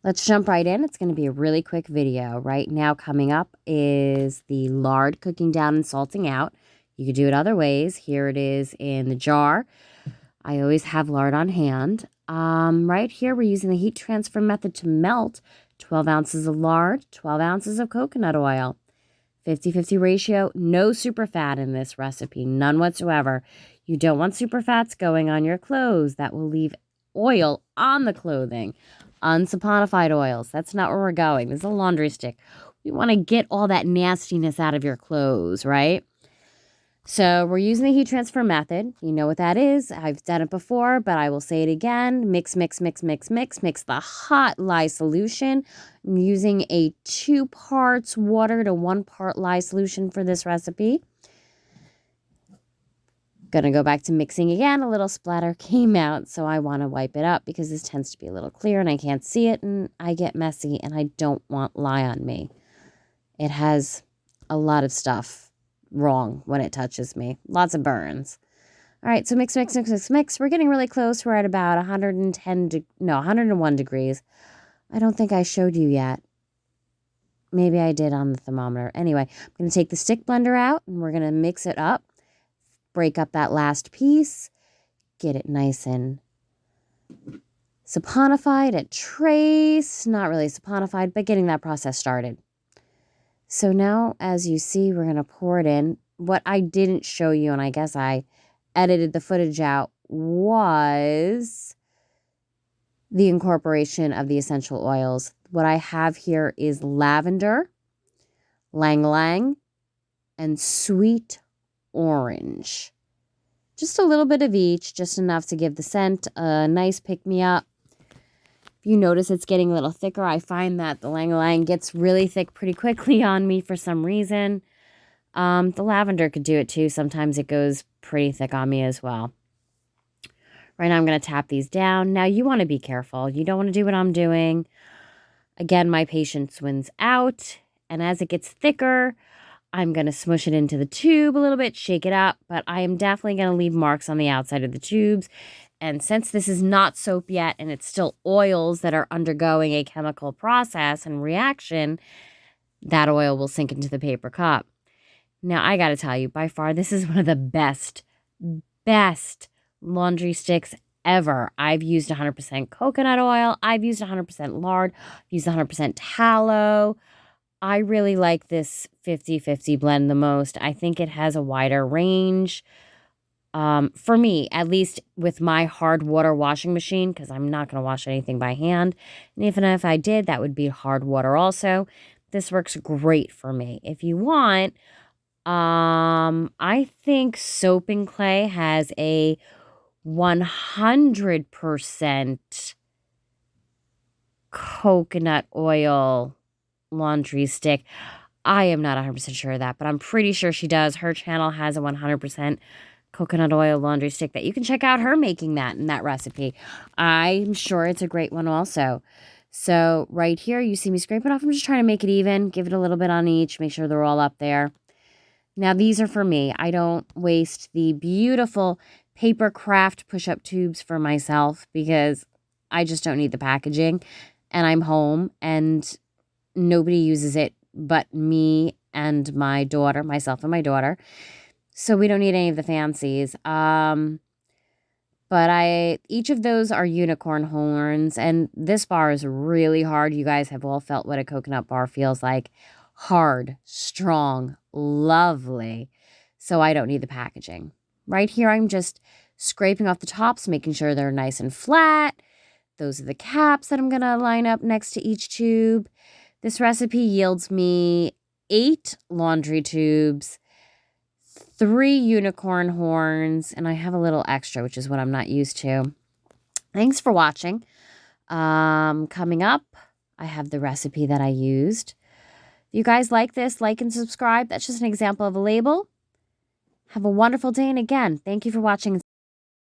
Let's jump right in. It's going to be a really quick video. Right now coming up is the lard cooking down and salting out. You could do it other ways. Here it is in the jar. I always have lard on hand. Right here we're using the heat transfer method to melt 12 ounces of lard, 12 ounces of coconut oil. 50-50 ratio, no super fat in this recipe, none whatsoever. You don't want super fats going on your clothes. That will leave oil on the clothing. Unsaponified oils, that's not where we're going. This is a laundry stick. We want to get all that nastiness out of your clothes, right? So we're using the heat transfer method. You know what that is. I've done it before, but I will say it again. Mix, mix, mix, mix, mix. Mix the hot lye solution. I'm using a 2 parts water to 1 part lye solution for this recipe. Gonna go back to mixing again. A little splatter came out, so I want to wipe it up because this tends to be a little clear and I can't see it and I get messy and I don't want lye on me. It has a lot of stuff wrong when it touches me. Lots of burns. All right, so mix, mix, mix, mix, mix. We're getting really close. We're at about 101 degrees. I don't think I showed you yet. Maybe I did on the thermometer. Anyway, I'm going to take the stick blender out and we're going to mix it up. Break up that last piece. Get it nice and saponified at trace. Not really saponified, but getting that process started. So now, as you see, we're going to pour it in. What I didn't show you, and I guess I edited the footage out, was the incorporation of the essential oils. What I have here is lavender, ylang ylang, and sweet orange. Just a little bit of each, just enough to give the scent a nice pick-me-up. If you notice it's getting a little thicker, I find that the ylang ylang gets really thick pretty quickly on me for some reason. The lavender could do it too. Sometimes it goes pretty thick on me as well. Right now I'm going to tap these down. Now you want to be careful. You don't want to do what I'm doing. Again, my patience wins out. And as it gets thicker, I'm going to smush it into the tube a little bit, shake it up. But I am definitely going to leave marks on the outside of the tubes. And since this is not soap yet and it's still oils that are undergoing a chemical process and reaction, that oil will sink into the paper cup. Now, I got to tell you, by far, this is one of the best laundry sticks ever. I've used 100% coconut oil. I've used 100% lard. I've used 100% tallow. I really like this 50-50 blend the most. I think it has a wider range. For me, at least with my hard water washing machine, because I'm not going to wash anything by hand. And even if I did, that would be hard water also. This works great for me. If you want, I think Soap and Clay has a 100% coconut oil laundry stick. I am not 100% sure of that, but I'm pretty sure she does. Her channel has a 100% coconut oil laundry stick that you can check out her making that in that recipe. I'm sure it's a great one also. So right here, you see me scraping off. I'm just trying to make it even, give it a little bit on each, make sure they're all up there. Now these are for me. I don't waste the beautiful paper craft push-up tubes for myself because I just don't need the packaging. And I'm home and nobody uses it but me and my daughter, myself and my daughter. So we don't need any of the fancies. But each of those are unicorn horns, and this bar is really hard. You guys have all felt what a coconut bar feels like. Hard, strong, lovely. So I don't need the packaging. Right here, I'm just scraping off the tops, making sure they're nice and flat. Those are the caps that I'm going to line up next to each tube. This recipe yields me 8 laundry tubes, 3 unicorn horns, and I have a little extra, which is what I'm not used to. Thanks for watching. Coming up, I have the recipe that I used. If you guys like this, like and subscribe. That's just an example of a label. Have a wonderful day, and again, thank you for watching.